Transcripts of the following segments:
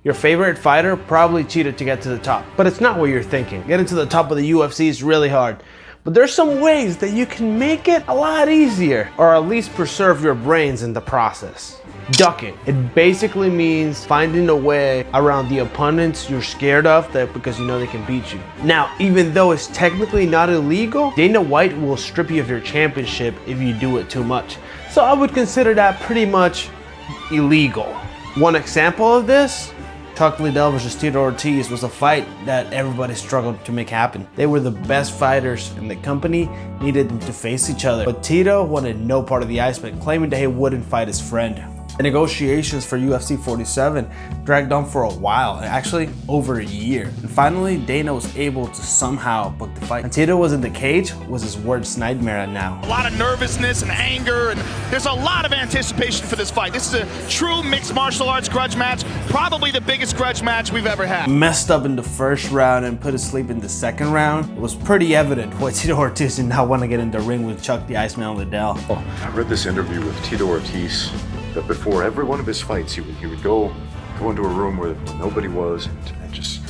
Your favorite fighter probably cheated to get to the top, but it's not what you're thinking. Getting to the top of the UFC is really hard. But there's some ways that you can make it a lot easier, or at least preserve your brains in the process. Ducking. It basically means finding a way around the opponents you're scared of because you know they can beat you. Now, even though it's technically not illegal, Dana White will strip you of your championship if you do it too much. So I would consider that pretty much illegal. One example of this, Chuck Liddell versus Tito Ortiz, was a fight that everybody struggled to make happen. They were the best fighters and the company needed them to face each other. But Tito wanted no part of the Iceman, claiming that he wouldn't fight his friend. The negotiations for UFC 47 dragged on for a while, actually over a year. And finally, Dana was able to somehow book the fight. And Tito was in the cage, was his worst nightmare now. A lot of nervousness and anger, and there's a lot of anticipation for this fight. This is a true mixed martial arts grudge match, probably the biggest grudge match we've ever had. Messed up in the first round and put to sleep in the second round. It was pretty evident why Tito Ortiz did not want to get in the ring with Chuck the Iceman Liddell. I read this interview with Tito Ortiz that before every one of his fights, he would go into a room where nobody was and just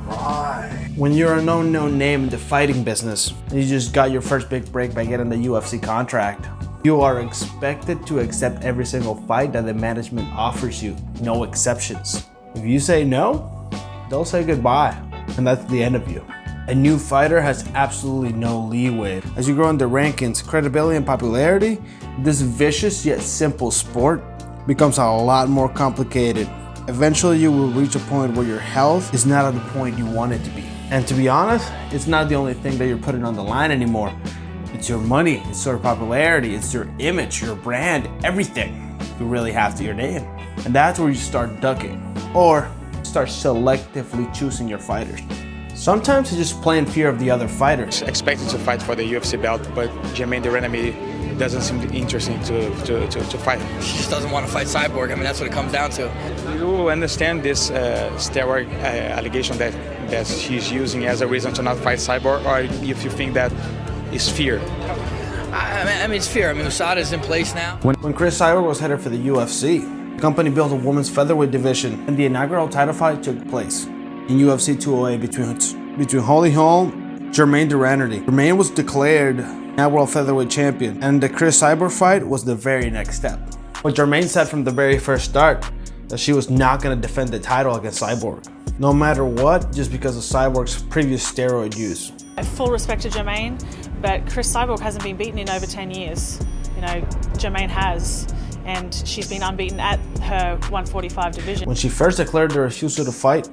cry. When you're a known name in the fighting business, and you just got your first big break by getting the UFC contract, you are expected to accept every single fight that the management offers you, no exceptions. If you say no, they'll say goodbye, and that's the end of you. A new fighter has absolutely no leeway. As you grow in the rankings, credibility and popularity, this vicious yet simple sport becomes a lot more complicated. Eventually you will reach a point where your health is not at the point you want it to be. And to be honest, it's not the only thing that you're putting on the line anymore. It's your money, it's your popularity, it's your image, your brand, everything you really have to your name. And that's where you start ducking, or start selectively choosing your fighters. Sometimes it's just plain fear of the other fighters. Expected to fight for the UFC belt, but Germaine de Randamie doesn't seem interesting to fight. She just doesn't want to fight Cyborg. I mean, that's what it comes down to. Do you understand this steroid allegation that she's using as a reason to not fight Cyborg, or if you think that is fear? I mean, it's fear. I mean, USADA is in place now. When Chris Cyborg was headed for the UFC, the company built a women's featherweight division, and the inaugural title fight took place in UFC 208 between Holly Holm, Germaine de Randamie. Germaine was declared now world featherweight champion, and the Chris Cyborg fight was the very next step. But Germaine said from the very first start that she was not going to defend the title against Cyborg, no matter what, just because of Cyborg's previous steroid use. Full respect to Germaine, but Chris Cyborg hasn't been beaten in over 10 years. You know, Germaine has, and she's been unbeaten at her 145 division. When she first declared her refusal to fight,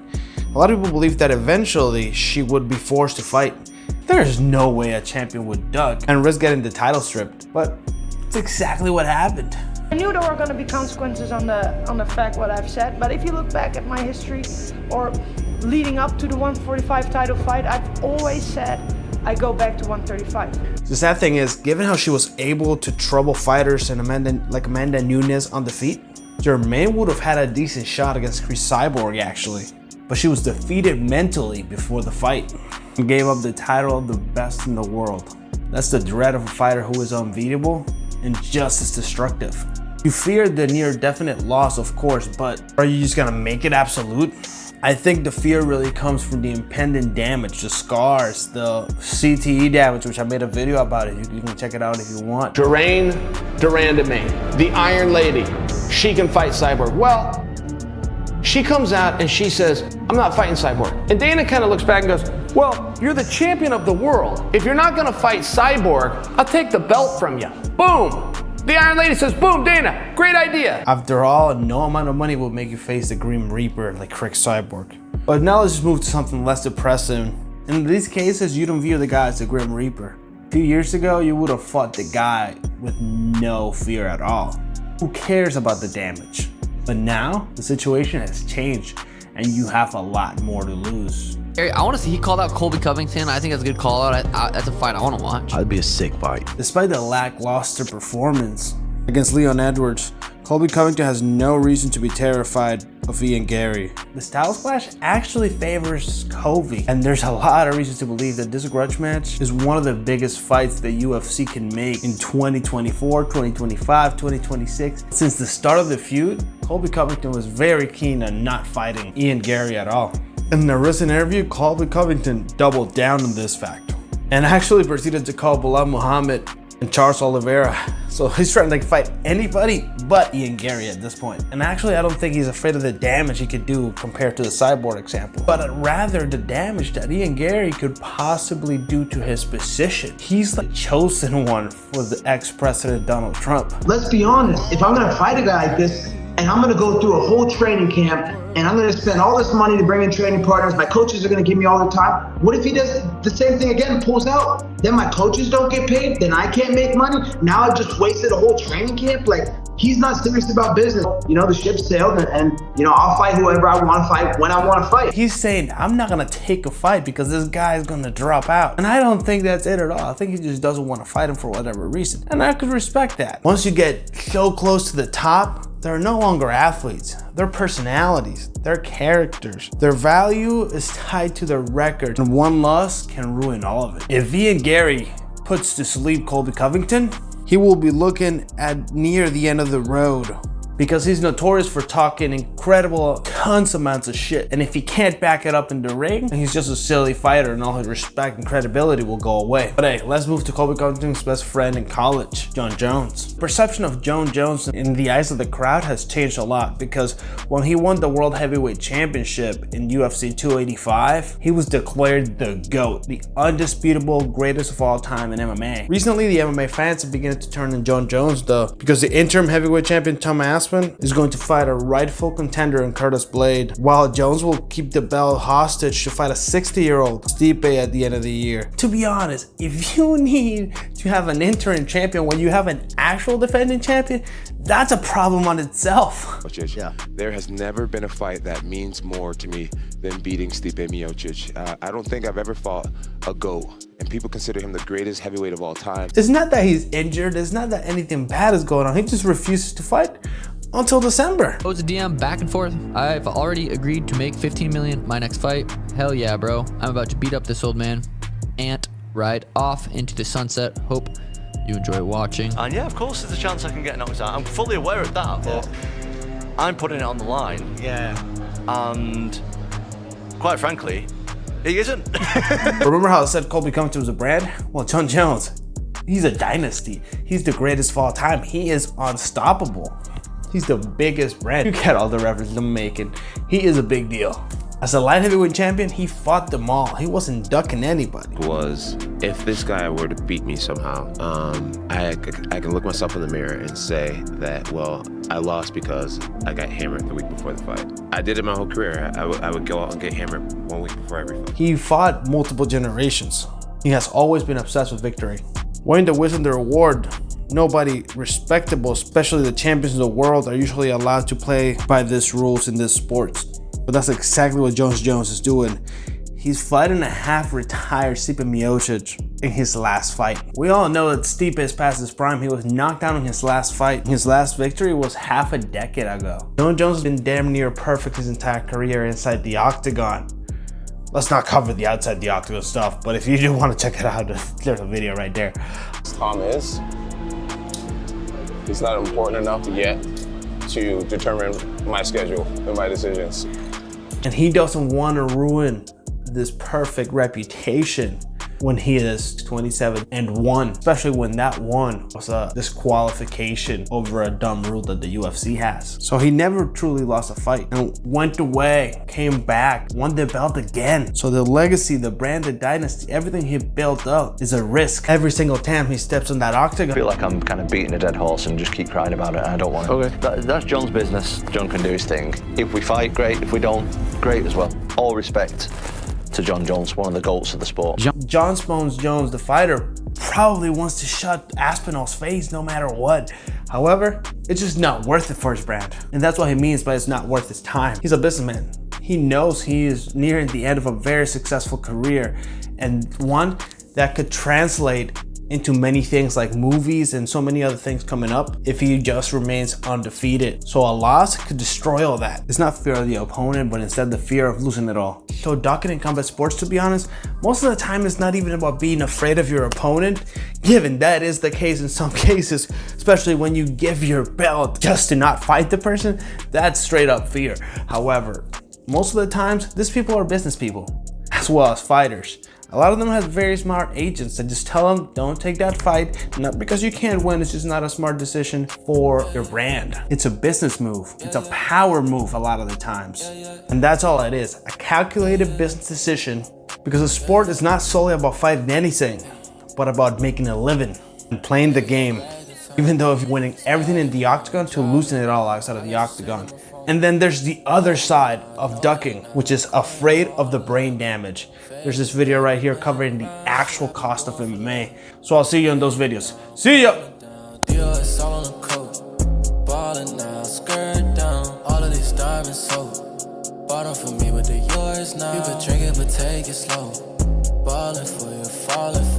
a lot of people believed that eventually she would be forced to fight. There's no way a champion would duck and risk getting the title stripped, but it's exactly what happened. I knew there were going to be consequences on the fact what I've said, but if you look back at my history or leading up to the 145 title fight, I've always said I go back to 135. The sad thing is, given how she was able to trouble fighters and Amanda Nunes on the feet, Germaine would have had a decent shot against Chris Cyborg actually. But she was defeated mentally before the fight and gave up the title of the best in the world. That's the dread of a fighter who is unbeatable and just as destructive. You fear the near definite loss, of course, but are you just gonna make it absolute? I think the fear really comes from the impending damage, the scars, the CTE damage, which I made a video about it. You can check it out if you want. Germaine de Randamie, the Iron Lady. She can fight Cyborg. Well, she comes out and she says, I'm not fighting Cyborg. And Dana kind of looks back and goes, well, you're the champion of the world. If you're not gonna fight Cyborg, I'll take the belt from you. Boom. The Iron Lady says, boom, Dana, great idea. After all, no amount of money will make you face the Grim Reaper like Chris Cyborg. But now let's just move to something less depressing. In these cases, you don't view the guy as the Grim Reaper. A few years ago, you would have fought the guy with no fear at all. Who cares about the damage? But now, the situation has changed and you have a lot more to lose. I want to see, he called out Colby Covington. I think that's a good call out. That's a fight I want to watch. That'd be a sick fight. Despite the lackluster performance against Leon Edwards, Colby Covington has no reason to be terrified of Ian Gary. The Styles Clash actually favors Colby, and there's a lot of reasons to believe that this grudge match is one of the biggest fights the UFC can make in 2024, 2025, 2026. Since the start of the feud, Colby Covington was very keen on not fighting Ian Gary at all. In a recent interview, Colby Covington doubled down on this fact and actually proceeded to call Bilal Muhammad and Charles Oliveira. So he's trying to fight anybody but Ian Gary at this point. And actually, I don't think he's afraid of the damage he could do compared to the Cyborg example, but rather the damage that Ian Gary could possibly do to his position. He's the chosen one for the ex-president Donald Trump. Let's be honest, if I'm gonna fight a guy like this, and I'm gonna go through a whole training camp, and I'm gonna spend all this money to bring in training partners, my coaches are gonna give me all the time. What if he does the same thing again and pulls out? Then my coaches don't get paid, then I can't make money. Now I've just wasted a whole training camp. Like, he's not serious about business. You know, the ship sailed, and you know, I'll fight whoever I wanna fight when I wanna fight. He's saying, I'm not gonna take a fight because this guy is gonna drop out. And I don't think that's it at all. I think he just doesn't wanna fight him for whatever reason. And I could respect that. Once you get so close to the top, they're no longer athletes. They're personalities. They're characters. Their value is tied to their record, and one loss can ruin all of it. If Ian Gary puts to sleep Colby Covington, he will be looking at near the end of the road, because he's notorious for talking incredible tons amounts of shit. And if he can't back it up in the ring, then he's just a silly fighter and all his respect and credibility will go away. But hey, let's move to Colby Covington's best friend in college, Jon Jones. Perception of Jon Jones in the eyes of the crowd has changed a lot, because when he won the World Heavyweight Championship in UFC 285, he was declared the GOAT, the undisputable greatest of all time in MMA. Recently, the MMA fans have begun to turn on Jon Jones though, because the interim heavyweight champion Tom Aspin is going to fight a rightful contender in Curtis Blade, while Jones will keep the belt hostage to fight a 60-year-old Stipe at the end of the year. To be honest, if you need to have an interim champion when you have an actual defending champion, that's a problem on itself. Yeah. There has never been a fight that means more to me than beating Stipe Miocic. I don't think I've ever fought a GOAT, and people consider him the greatest heavyweight of all time. It's not that he's injured, it's not that anything bad is going on, he just refuses to fight until December. It was a DM back and forth. I've already agreed to make 15 million my next fight. Hell yeah, bro. I'm about to beat up this old man and ride off into the sunset. Hope you enjoy watching. And yeah, of course there's a chance I can get knocked out. I'm fully aware of that, but I'm putting it on the line. Yeah. And quite frankly, he isn't. Remember how I said Colby Covington was a brand? Well, Jon Jones, he's a dynasty. He's the greatest of all time. He is unstoppable. He's the biggest brand. You get all the references I'm making. He is a big deal. As a light heavyweight champion, he fought them all. He wasn't ducking anybody. Was if this guy were to beat me somehow, I can look myself in the mirror and say that, well, I lost because I got hammered the week before the fight. I did it my whole career. I would go out and get hammered 1 week before every fight. He fought multiple generations. He has always been obsessed with victory. Winning the Wisdom Award, nobody respectable, especially the champions of the world, are usually allowed to play by these rules in this sport. But that's exactly what Jon Jones is doing. He's fighting a half-retired Stipe Miocic in his last fight. We all know that Stipe is past his prime. He was knocked down in his last fight. His last victory was half a decade ago. Jon Jones has been damn near perfect his entire career inside the octagon. Let's not cover the outside the octagon stuff, but if you do want to check it out, there's a video right there. Tom is. He's not important enough yet to determine my schedule and my decisions. And he doesn't want to ruin this perfect reputation when he is 27-1, especially when that one was a disqualification over a dumb rule that the UFC has. So he never truly lost a fight and went away, came back, won the belt again. So the legacy, the brand, the dynasty, everything he built up is a risk every single time he steps on that octagon. I feel like I'm kind of beating a dead horse and just keep crying about it, and I don't want to. Okay. That's Jon's business. Jon can do his thing. If we fight, great. If we don't, great as well. All respect to Jon Jones, one of the GOATs of the sport. Jon Spones Jones, the fighter, probably wants to shut Aspinall's face no matter what. However, it's just not worth it for his brand. And that's what he means by it's not worth his time. He's a businessman. He knows he is nearing the end of a very successful career, and one that could translate into many things like movies and so many other things coming up if he just remains undefeated. So a loss could destroy all that. It's not fear of the opponent, but instead the fear of losing it all. So ducking in combat sports, to be honest, most of the time it's not even about being afraid of your opponent, given that is the case in some cases, especially when you give your belt just to not fight the person. That's straight up fear. However, most of the times, these people are business people, as well as fighters. A lot of them have very smart agents that just tell them, don't take that fight, not because you can't win, it's just not a smart decision for your brand. It's a business move. It's a power move a lot of the times. And that's all it is, a calculated business decision, because the sport is not solely about fighting anything, but about making a living and playing the game, even though if you're winning everything in the octagon to losing it all outside of the octagon. And then there's the other side of ducking, which is afraid of the brain damage. There's this video right here covering the actual cost of MMA. So I'll see you in those videos. See ya! Bottle for me, but the yours now. You could drink it, but take it slow. Ballin' for you, falling for